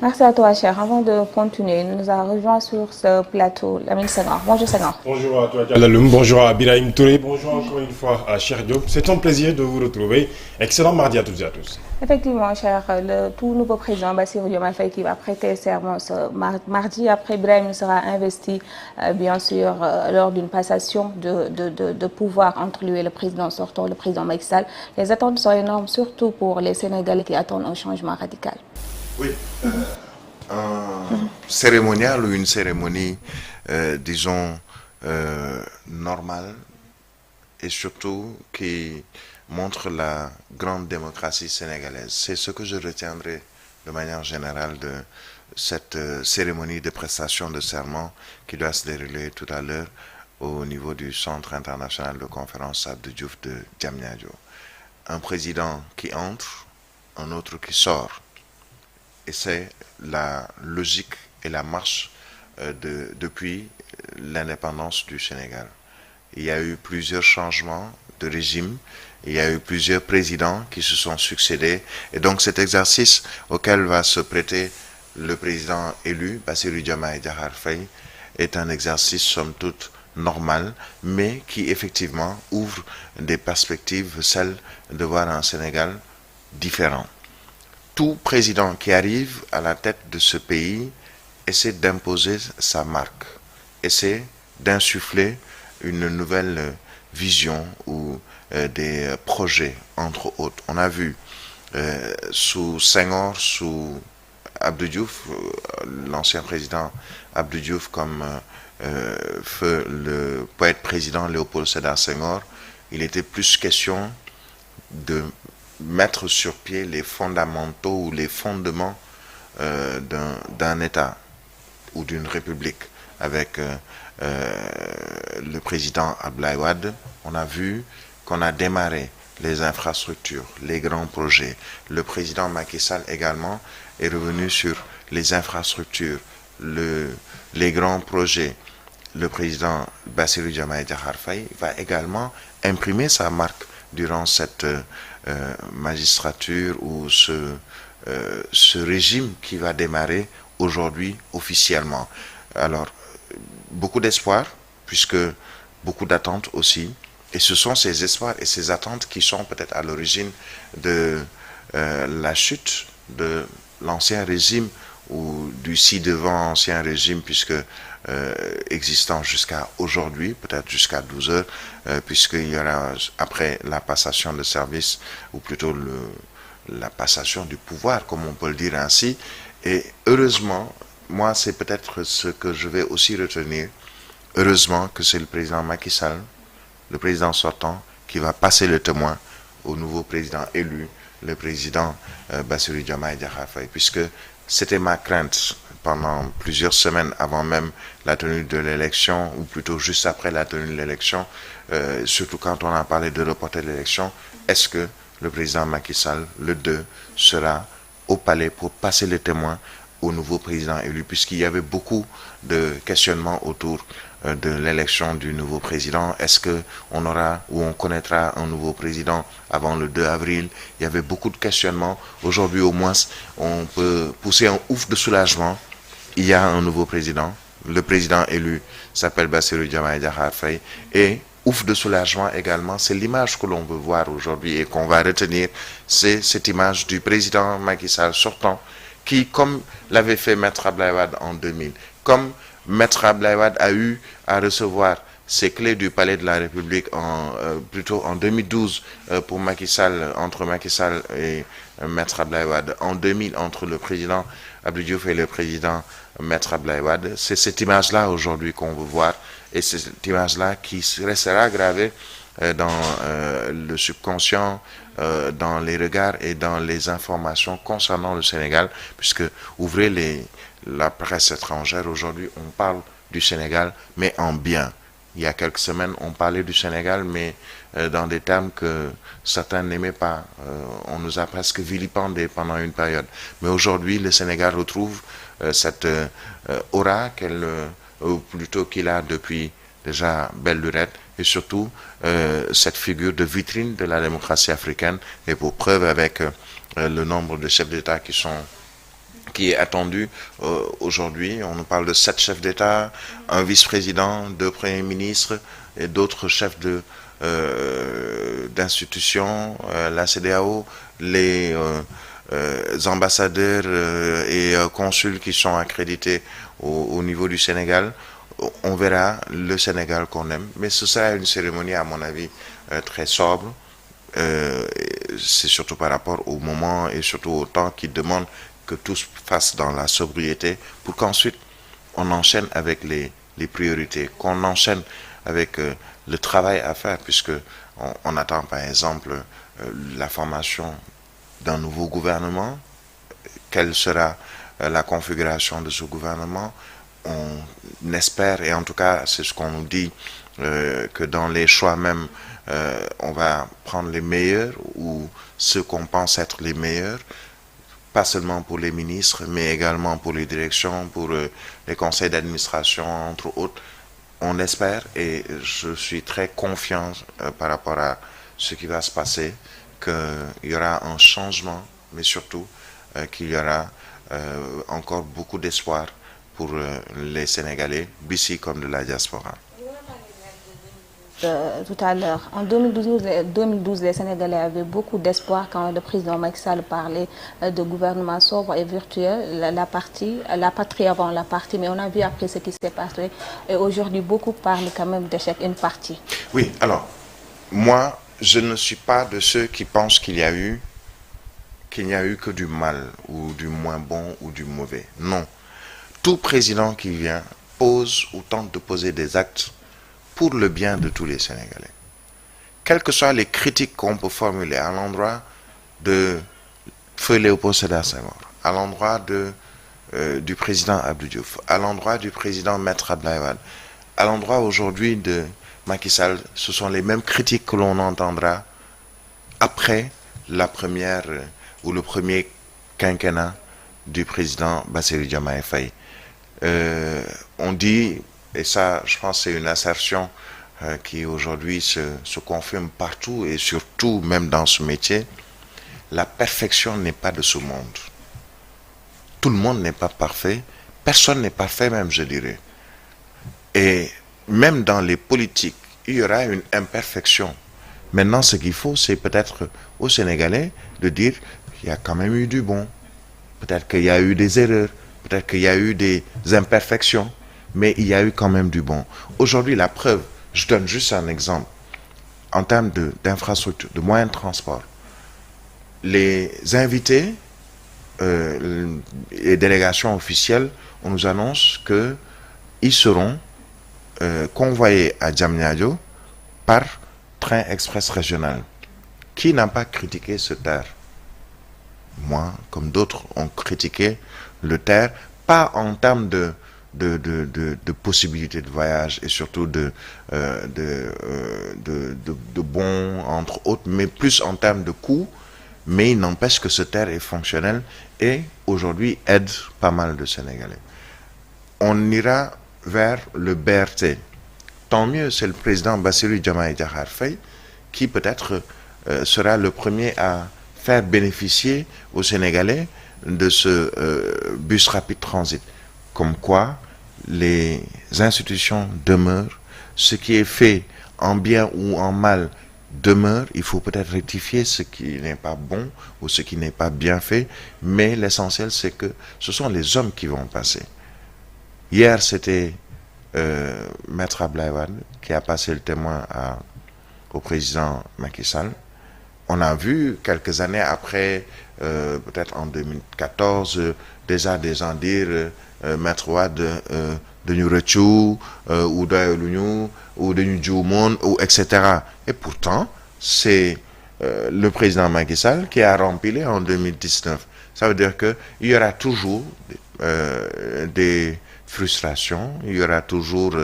Merci à toi, cher. Avant de continuer, nous a rejoint sur ce plateau Lamine Senghor. Bonjour Senghor. Bonjour à toi, Dialaloum. Bonjour à Birahim Touré. Bonjour encore une fois à Cher Diop. C'est un plaisir de vous retrouver. Excellent mardi à toutes et à tous. Effectivement, cher, le tout nouveau président Bassirou Diomaye Faye qui va prêter serment ce mardi après Brahim sera investi, bien sûr, lors d'une passation de pouvoir entre lui et le président sortant, le président Macky Sall. Les attentes sont énormes, surtout pour les Sénégalais qui attendent un changement radical. Oui, un cérémonial ou une cérémonie, disons, normale et surtout qui montre la grande démocratie sénégalaise. C'est ce que je retiendrai de manière générale de cette cérémonie de prestation de serment qui doit se dérouler tout à l'heure au niveau du Centre international de conférence Abdou Diouf de Diamniadio. Un président qui entre, un autre qui sort. Et c'est la logique et la marche depuis l'indépendance du Sénégal. Il y a eu plusieurs changements de régime, il y a eu plusieurs présidents qui se sont succédés. Et donc cet exercice auquel va se prêter le président élu, Bassirou Diomaye Diakhar Faye, est un exercice somme toute normal, mais qui effectivement ouvre des perspectives, celles de voir un Sénégal différent. Tout président qui arrive à la tête de ce pays essaie d'imposer sa marque, essaie d'insuffler une nouvelle vision ou des projets, entre autres. On a vu sous Senghor, sous Abdou Diouf, l'ancien président Abdou Diouf, comme feu le poète président Léopold Sédar Senghor, il était plus question de mettre sur pied les fondamentaux ou les fondements d'un État ou d'une république. Avec le président Abdoulaye Wade, on a vu qu'on a démarré les infrastructures, les grands projets. Le président Macky Sall également est revenu sur les infrastructures, les grands projets. Le président Bassirou Diomaye Diakhar Faye va également imprimer sa marque durant cette magistrature ou ce régime qui va démarrer aujourd'hui officiellement. Alors, beaucoup d'espoir, puisque beaucoup d'attentes aussi, et ce sont ces espoirs et ces attentes qui sont peut-être à l'origine de la chute de l'ancien régime ou du ci-devant ancien régime, puisque existant jusqu'à aujourd'hui, peut-être jusqu'à 12 heures, puisqu'il y aura après la passation de service, ou plutôt la passation du pouvoir, comme on peut le dire ainsi. Et heureusement, moi c'est peut-être ce que je vais aussi retenir, heureusement que c'est le président Macky Sall, le président sortant, qui va passer le témoin au nouveau président élu, le président Bassirou Diomaye Diakhar Faye, puisque c'était ma crainte pendant plusieurs semaines avant même la tenue de l'élection, ou plutôt juste après la tenue de l'élection, surtout quand on a parlé de reporter l'élection, est-ce que le président Macky Sall, le 2, sera au palais pour passer le témoin au nouveau président élu, puisqu'il y avait beaucoup de questionnements autour de l'élection du nouveau président. Est-ce qu'on aura ou on connaîtra un nouveau président avant le 2 avril? Il y avait beaucoup de questionnements. Aujourd'hui, au moins, on peut pousser un ouf de soulagement. Il y a un nouveau président. Le président élu s'appelle Bassirou Diomaye Diakhar Faye. Et ouf de soulagement également, c'est l'image que l'on veut voir aujourd'hui et qu'on va retenir. C'est cette image du président Macky Sall sortant qui, comme l'avait fait Maître Abdoulaye Wade en 2000, comme Maître Abdoulaye Wade a eu à recevoir ces clés du palais de la République plutôt en 2012 pour Macky Sall, entre Macky Sall et Maître Abdoulaye Wade, en 2000 entre le président Abdou Diouf et le président Maître Abdoulaye Wade. C'est cette image-là aujourd'hui qu'on veut voir et c'est cette image-là qui restera gravée dans le subconscient, dans les regards et dans les informations concernant le Sénégal, puisque ouvrez la presse étrangère, aujourd'hui on parle du Sénégal, mais en bien. Il y a quelques semaines, on parlait du Sénégal, mais dans des termes que certains n'aimaient pas. On nous a presque vilipendés pendant une période. Mais aujourd'hui, le Sénégal retrouve cette aura ou plutôt qu'il a depuis déjà belle lurette, et surtout cette figure de vitrine de la démocratie africaine, et pour preuve avec le nombre de chefs d'État qui est attendu aujourd'hui. On nous parle de 7 chefs d'État, un vice-président, 2 premiers ministres et d'autres chefs d'institutions, la CEDEAO, les ambassadeurs et consuls qui sont accrédités au niveau du Sénégal. On verra le Sénégal qu'on aime, mais ce sera une cérémonie, à mon avis, très sobre. C'est surtout par rapport au moment et surtout au temps qui demande que tout se fasse dans la sobriété pour qu'ensuite on enchaîne avec les priorités, qu'on enchaîne avec le travail à faire, puisque on attend par exemple la formation d'un nouveau gouvernement. Quelle sera la configuration de ce gouvernement? On espère, et en tout cas c'est ce qu'on nous dit, que dans les choix même, on va prendre les meilleurs ou ceux qu'on pense être les meilleurs, pas seulement pour les ministres, mais également pour les directions, pour les conseils d'administration, entre autres. On espère, et je suis très confiant par rapport à ce qui va se passer, qu'il y aura un changement, mais surtout qu'il y aura encore beaucoup d'espoir pour les Sénégalais, d'ici comme de la diaspora. Tout à l'heure. En 2012, les Sénégalais avaient beaucoup d'espoir quand le président Macky Sall parlait de gouvernement sobre et vertueux, la patrie avant la partie, mais on a vu après ce qui s'est passé. Et aujourd'hui, beaucoup parlent quand même d'échec, une partie. Oui, alors, moi, je ne suis pas de ceux qui pensent qu'il n'y a eu que du mal, ou du moins bon, ou du mauvais. Non. Tout président qui vient pose ou tente de poser des actes pour le bien de tous les Sénégalais. Quelles que soient les critiques qu'on peut formuler à l'endroit de Feu Léopold Sédar Senghor, à l'endroit du président Abdou Diouf, à l'endroit du président Maître Abdoulaye Wade, à l'endroit aujourd'hui de Macky Sall, ce sont les mêmes critiques que l'on entendra après la première ou le premier quinquennat du président Bassirou Diomaye Faye. On dit, et ça je pense c'est une assertion qui aujourd'hui se confirme partout et surtout même dans ce métier, la perfection n'est pas de ce monde. Tout le monde n'est pas parfait, personne n'est parfait même, je dirais. Et même dans les politiques, il y aura une imperfection. Maintenant, ce qu'il faut, c'est peut-être aux Sénégalais de dire qu'il y a quand même eu du bon. Peut-être qu'il y a eu des erreurs, peut-être qu'il y a eu des imperfections, mais il y a eu quand même du bon. Aujourd'hui, la preuve, je donne juste un exemple, en termes d'infrastructure, de moyens de transport. Les invités, les délégations officielles, on nous annonce qu'ils seront convoyés à Diamniadio par train express régional. Qui n'a pas critiqué ce TER? Moi, comme d'autres, ont critiqué le TER, pas en termes de possibilités de voyage et surtout de bons, entre autres, mais plus en termes de coûts. Mais il n'empêche que ce TER est fonctionnel et aujourd'hui aide pas mal de Sénégalais. On ira vers le BRT. Tant mieux, c'est le président Bassirou Diomaye Diakhar Faye qui peut-être sera le premier à faire bénéficier aux Sénégalais de ce bus rapide transit. Comme quoi, les institutions demeurent. Ce qui est fait en bien ou en mal demeure. Il faut peut-être rectifier ce qui n'est pas bon ou ce qui n'est pas bien fait. Mais l'essentiel, c'est que ce sont les hommes qui vont passer. Hier, c'était Maître Abdoulaye Wade qui a passé le témoin au président Macky Sall. On a vu quelques années après, peut-être en 2014, déjà des gens dire Maître Wade de ñu rëccu ou doyaluñu ou dañu juumoon ou etc. Et pourtant, c'est le président Macky Sall qui a rempli en 2019. Ça veut dire qu'il y aura toujours des frustrations, il y aura toujours,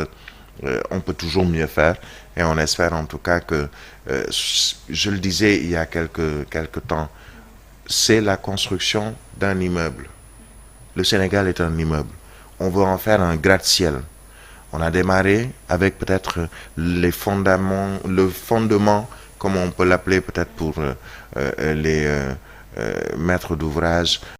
on peut toujours mieux faire. Et on espère en tout cas que, je le disais il y a quelques temps, c'est la construction d'un immeuble. Le Sénégal est un immeuble. On veut en faire un gratte-ciel. On a démarré avec peut-être les fondements, le fondement, comme on peut l'appeler peut-être pour les maîtres d'ouvrage,